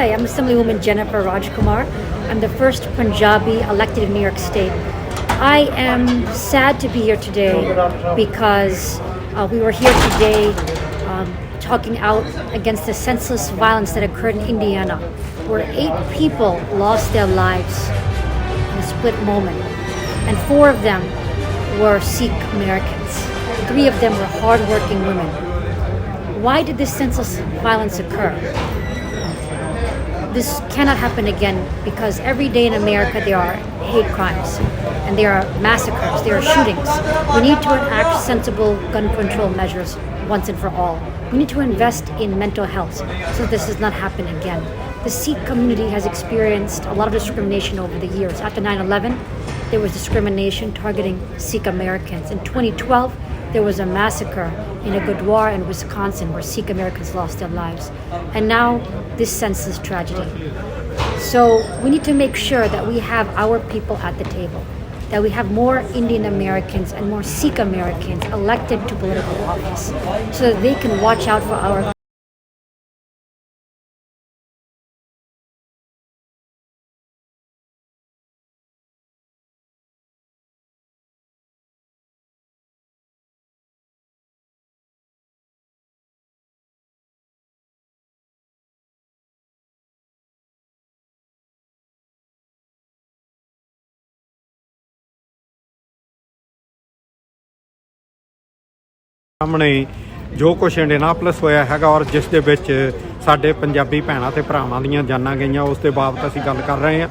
Hi, I'm Assemblywoman Jennifer Rajkumar. I'm the first Punjabi elected in New York State. I am sad to be here today because we were here today talking out against the senseless violence that occurred in Indiana, where 8 people lost their lives in a split moment, and 4 of them were Sikh Americans. 3 of them were hardworking women. Why did this senseless violence occur? This cannot happen again because every day in America there are hate crimes and there are massacres, there are shootings. We need to enact sensible gun control measures once and for all. We need to invest in mental health so this does not happen again. The Sikh community has experienced a lot of discrimination over the years. After 9/11, there was discrimination targeting Sikh Americans. In 2012, there was a massacre in a Gurdwara in Wisconsin where Sikh Americans lost their lives. And now this senseless tragedy. So we need to make sure that we have our people at the table, that we have more Indian Americans and more Sikh Americans elected to political office so that they can watch out for our ਸਾਹਮਣੇ ਜੋ ਕੁਛ Indianapolis ਹੋਇਆ ਹੈਗਾ ਔਰ ਜਿਸ ਦੇ ਵਿੱਚ ਸਾਡੇ ਪੰਜਾਬੀ ਭੈਣਾਂ ਤੇ ਭਰਾਵਾਂ ਦੀਆਂ ਜਾਨਾਂ ਗਈਆਂ ਉਸ ਦੇ ਬਾਬਤ ਅਸੀਂ ਗੱਲ ਕਰ ਰਹੇ ਹਾਂ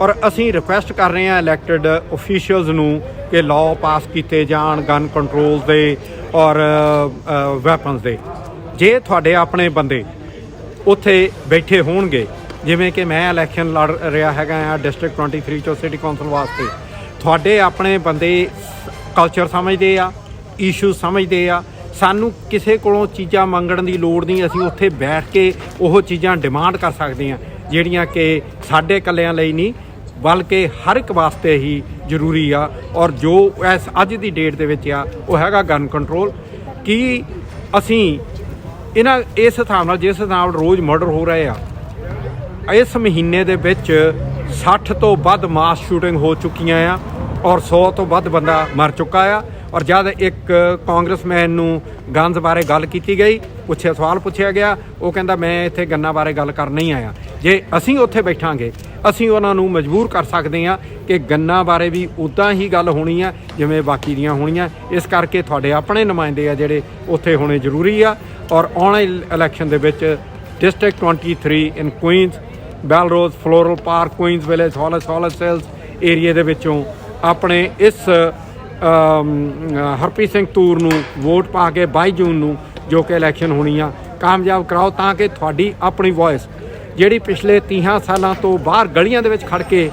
ਔਰ ਅਸੀਂ ਰਿਕੁਐਸਟ ਕਰ ਰਹੇ ਹਾਂ ਇਲੈਕਟਡ ਅਫੀਸ਼ੀਅਲਸ ਨੂੰ ਕਿ ਲਾਅ ਪਾਸ ਕੀਤੇ ਜਾਣ ਗਨ ਕੰਟਰੋਲ ਦੇ ਔਰ ਵੈਪਨਸ ਦੇ। ਜੇ ਤੁਹਾਡੇ ਆਪਣੇ ਬੰਦੇ ਉੱਥੇ ਬੈਠੇ ਹੋਣਗੇ, ਜਿਵੇਂ ਕਿ ਮੈਂ ਇਲੈਕਸ਼ਨ ਲੜ ਰਿਹਾ ਹੈਗਾ ਆ ਡਿਸਟ੍ਰਿਕਟ 23 ਚੋਂ ਸਿਟੀ ਕੌਂਸਲ ਵਾਸਤੇ, ਤੁਹਾਡੇ ਆਪਣੇ ਬੰਦੇ ਕਲਚਰ ਸਮਝਦੇ ਆ, ਇਸ਼ੂ ਸਮਝਦੇ ਆ, ਸਾਨੂੰ ਕਿਸੇ ਕੋਲੋਂ ਚੀਜ਼ਾਂ ਮੰਗਣ ਦੀ ਲੋੜ ਨਹੀਂ। ਅਸੀਂ ਉੱਥੇ ਬੈਠ ਕੇ ਉਹ ਚੀਜ਼ਾਂ ਡਿਮਾਂਡ ਕਰ ਸਕਦੇ ਹਾਂ ਜਿਹੜੀਆਂ ਕਿ ਸਾਡੇ ਇਕੱਲਿਆਂ ਲਈ ਨਹੀਂ ਬਲਕਿ ਹਰ ਇੱਕ ਵਾਸਤੇ ਹੀ ਜ਼ਰੂਰੀ ਆ। ਔਰ ਜੋ ਅੱਜ ਦੀ ਡੇਟ ਦੇ ਵਿੱਚ ਆ ਉਹ ਹੈਗਾ ਗਨ ਕੰਟਰੋਲ। ਕਿ ਅਸੀਂ ਇਸ ਹਿਸਾਬ ਨਾਲ ਜਿਸ ਹਿਸਾਬ ਨਾਲ ਰੋਜ਼ ਮਰਡਰ ਹੋ ਰਹੇ ਆ, ਇਸ ਮਹੀਨੇ ਦੇ ਵਿੱਚ 60 ਤੋਂ ਵੱਧ ਮਾਸ ਸ਼ੂਟਿੰਗ ਹੋ ਚੁੱਕੀਆਂ ਆ ਔਰ 100 ਤੋਂ ਵੱਧ ਬੰਦਾ ਮਰ ਚੁੱਕਾ ਆ। ਔਰ ਜਦ ਇੱਕ ਕਾਂਗਰਸਮੈਨ ਨੂੰ ਗਨਜ਼ ਬਾਰੇ ਗੱਲ ਕੀਤੀ ਗਈ, ਸਵਾਲ ਪੁੱਛਿਆ ਗਿਆ, ਉਹ ਕਹਿੰਦਾ ਮੈਂ ਇੱਥੇ ਗੰਨਾਂ ਬਾਰੇ ਗੱਲ ਕਰਨ ਨਹੀਂ ਆਇਆ। ਜੇ ਅਸੀਂ ਉੱਥੇ ਬੈਠਾਂਗੇ ਅਸੀਂ ਉਹਨਾਂ ਨੂੰ ਮਜਬੂਰ ਕਰ ਸਕਦੇ ਹਾਂ ਕਿ ਗੰਨਾਂ ਬਾਰੇ ਵੀ ਉੱਦਾਂ ਹੀ ਗੱਲ ਹੋਣੀ ਆ ਜਿਵੇਂ ਬਾਕੀ ਦੀਆਂ ਹੋਣੀਆਂ। ਇਸ ਕਰਕੇ ਤੁਹਾਡੇ ਆਪਣੇ ਨੁਮਾਇੰਦੇ ਆ ਜਿਹੜੇ ਉੱਥੇ ਹੋਣੇ ਜ਼ਰੂਰੀ ਆ। ਔਰ ਆਉਣ ਵਾਲੀ ਇਲੈਕਸ਼ਨ ਦੇ ਵਿੱਚ district 23 in Queens, Bellerose, Floral Park, Queens Village, Hollis Hills ਏਰੀਏ ਦੇ ਵਿੱਚੋਂ ਆਪਣੇ ਇਸ ਹਰਪ੍ਰੀਤ ਸਿੰਘ ਤੂਰ ਨੂੰ ਵੋਟ ਪਾ ਕੇ 22 ਜੂਨ ਨੂੰ ਜੋ ਕਿ ਇਲੈਕਸ਼ਨ ਹੋਣੀ ਆ ਕਾਮਯਾਬ ਕਰਾਓ, ਤਾਂ ਕਿ ਤੁਹਾਡੀ ਆਪਣੀ ਵੋਇਸ ਜਿਹੜੀ ਪਿਛਲੇ 30 ਸਾਲਾਂ ਤੋਂ ਬਾਹਰ ਗਲੀਆਂ ਦੇ ਵਿੱਚ ਖੜ ਕੇ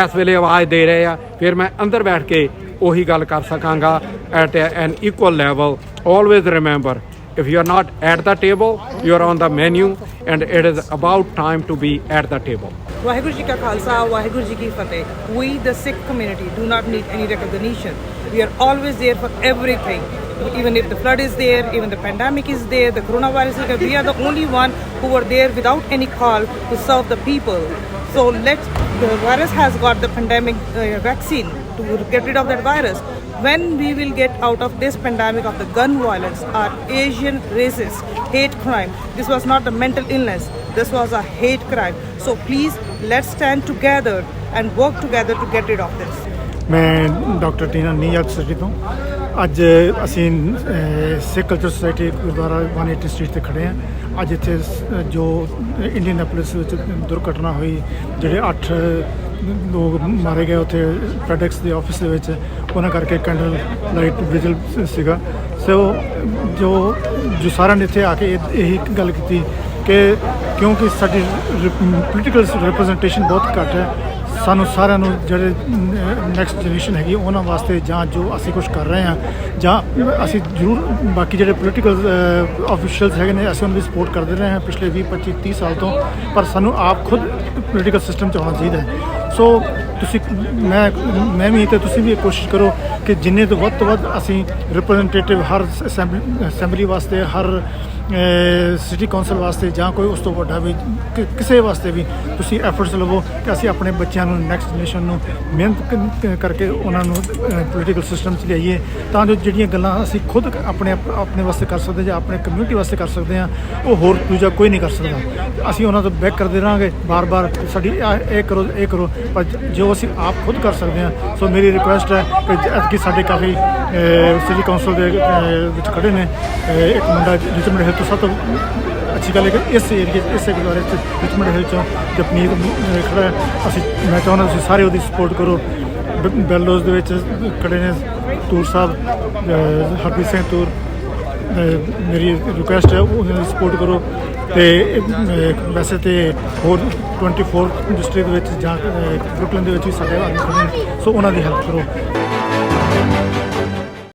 ਇਸ ਵੇਲੇ ਆਵਾਜ਼ ਦੇ ਰਹੇ ਆ, ਫਿਰ ਮੈਂ ਅੰਦਰ ਬੈਠ ਕੇ ਉਹੀ ਗੱਲ ਕਰ ਸਕਾਂਗਾ at N equal level. Always remember, if you are not at the table, you are on the menu, and it is about time to be at the table. Waheguru Ji Ka Khalsa, Waheguru Ji Ki Fateh. We, the Sikh community, do not need any recognition. We are always there for everything. Even if the flood is there, even the pandemic is there, the coronavirus is there, we are the only one who are there without any call to serve the people. So the virus has got the pandemic vaccine to get rid of that virus. When we will get out of this pandemic of the gun violence, our Asian racist hate crime, this was not a mental illness, this was a hate crime. So please, let's stand together and work together to get rid of this. मैं doctor टीना New York city तो ਅੱਜ ਅਸੀਂ ਸਿੱਖ culture society Gurdwara 180 street 'ਤੇ ਖੜ੍ਹੇ ਹਾਂ। ਅੱਜ ਇੱਥੇ ਜੋ ਇੰਡੀਅਨਾਪੋਲਿਸ ਵਿੱਚ ਦੁਰਘਟਨਾ ਹੋਈ, ਜਿਹੜੇ 8 ਲੋਕ ਮਾਰੇ ਗਏ ਉੱਥੇ ਫੈਡੈਕਸ ਦੇ ਆਫਿਸ ਦੇ ਵਿੱਚ, ਉਹਨਾਂ ਕਰਕੇ ਕੈਂਡਲ ਲਾਈਟ ਵਿਜਲ ਸੀਗਾ। ਸੋ ਜੋ ਸਾਰਿਆਂ ਨੇ ਇੱਥੇ ਆ ਕੇ ਇਹੀ ਗੱਲ ਕੀਤੀ ਕਿ ਕਿਉਂਕਿ ਸਾਡੀ ਪੋਲੀਟੀਕਲ ਰਿਪਰੈਜ਼ੈਂਟੇਸ਼ਨ ਬਹੁਤ ਘੱਟ ਹੈ, ਸਾਨੂੰ ਸਾਰਿਆਂ ਨੂੰ ਜਿਹੜੇ ਨੈਕਸਟ ਜਨਰੇਸ਼ਨ ਹੈਗੀ ਉਹਨਾਂ ਵਾਸਤੇ ਜਾਂ ਜੋ ਅਸੀਂ ਕੁਛ ਕਰ ਰਹੇ ਹਾਂ ਜਾਂ ਅਸੀਂ ਜ਼ਰੂਰ ਬਾਕੀ ਜਿਹੜੇ ਪੋਲੀਟੀਕਲ ਆਫੀਸ਼ੀਅਲਸ ਹੈਗੇ ਨੇ ਅਸੀਂ ਉਹਨਾਂ ਦੀ ਸਪੋਰਟ ਕਰਦੇ ਰਹੇ ਹਾਂ ਪਿਛਲੇ 20-25-30 ਸਾਲ ਤੋਂ, ਪਰ ਸਾਨੂੰ ਆਪ ਖੁਦ ਪੋਲੀਟੀਕਲ ਸਿਸਟਮ 'ਚ ਆਉਣਾ ਚਾਹੀਦਾ ਹੈ। ਸੋ ਸੋ ਤੁਸੀਂ ਮੈਂ ਵੀ ਤੇ ਤੁਸੀਂ ਵੀ ਕੋਸ਼ਿਸ਼ ਕਰੋ ਕਿ ਜਿੰਨੇ ਤੋਂ ਵੱਧ ਅਸੀਂ ਰਿਪਰੈਜ਼ੈਂਟੇਟਿਵ ਹਰ ਅਸੈਂਬਲੀ ਵਾਸਤੇ, ਹਰ ਸਿਟੀ ਕੌਂਸਲ ਵਾਸਤੇ ਜਾਂ ਕੋਈ ਉਸ ਤੋਂ ਵੱਡਾ ਵੀ ਕਿਸੇ ਵਾਸਤੇ ਵੀ ਤੁਸੀਂ ਐਫਰਟਸ ਲਵੋ ਕਿ ਅਸੀਂ ਆਪਣੇ ਬੱਚਿਆਂ ਨੂੰ, ਨੈਕਸਟ ਜਨਰੇਸ਼ਨ ਨੂੰ ਮਿਹਨਤ ਕਰਕੇ ਉਹਨਾਂ ਨੂੰ ਪੋਲੀਟੀਕਲ ਸਿਸਟਮ 'ਚ ਲਿਆਈਏ, ਤਾਂ ਜੋ ਜਿਹੜੀਆਂ ਗੱਲਾਂ ਅਸੀਂ ਖੁਦ ਆਪਣੇ ਵਾਸਤੇ ਕਰ ਸਕਦੇ ਜਾਂ ਆਪਣੇ ਕਮਿਊਨਿਟੀ ਵਾਸਤੇ ਕਰ ਸਕਦੇ ਹਾਂ, ਉਹ ਹੋਰ ਦੂਜਾ ਕੋਈ ਨਹੀਂ ਕਰ ਸਕਦਾ। ਅਸੀਂ ਉਹਨਾਂ ਤੋਂ ਬੈਕ ਕਰਦੇ ਰਹਾਂਗੇ ਬਾਰ-ਬਾਰ, ਸਾਡੀ ਇਹ ਕਰੋ, ਪਰ ਜੋ ਅਸੀਂ ਆਪ ਖੁਦ ਕਰ ਸਕਦੇ ਹਾਂ। ਸੋ ਮੇਰੀ ਰਿਕੁਐਸਟ ਹੈ ਕਿ ਸਾਡੇ ਕਾਫੀ ਸਿਟੀ ਕੌਂਸਲ ਦੇ ਵਿੱਚ ਖੜੇ ਨੇ, ਇੱਕ ਮੁੰਡਾ ਰਿਚਮੰਡ ਹਿੱਲ ਤੋਂ, ਸਭ ਤੋਂ ਅੱਛੀ ਗੱਲ ਹੈ ਕਿ ਇਸ ਏਰੀਏ ਇਸ ਗੁਰਦੁਆਰੇ 'ਚ ਰਿਚਮੰਡ ਹਿੱਲ 'ਚੋਂ ਜਪਨੀਤ ਖੜਾ ਹੈ। ਮੈਂ ਚਾਹੁੰਦਾ ਤੁਸੀਂ ਸਾਰੇ ਉਹਦੀ ਸਪੋਰਟ ਕਰੋ। ਬੈਲੋਜ਼ ਦੇ ਵਿੱਚ ਖੜੇ ਨੇ ਤੂਰ ਸਾਹਿਬ, ਹਰਪ੍ਰੀਤ ਸਿੰਘ ਤੂਰ, ਮੇਰੀ ਰਿਕੁਐਸਟ ਹੈ ਉਹਨਾਂ ਦੀ ਸਪੋਰਟ ਕਰੋ। ਤੇ ਵੈਸੇ ਤੇ ਹੋਰ 24 ਡਿਸਟ੍ਰਿਕਟ ਵਿੱਚ ਜਾਂ ਬਰੁਕਲਿਨ ਦੇ ਵਿੱਚ ਵੀ ਸਾਡੇ ਆਦਮੀ ਖੜੇ ਨੇ, ਸੋ ਉਹਨਾਂ ਦੀ ਹੈਲਪ ਕਰੋ।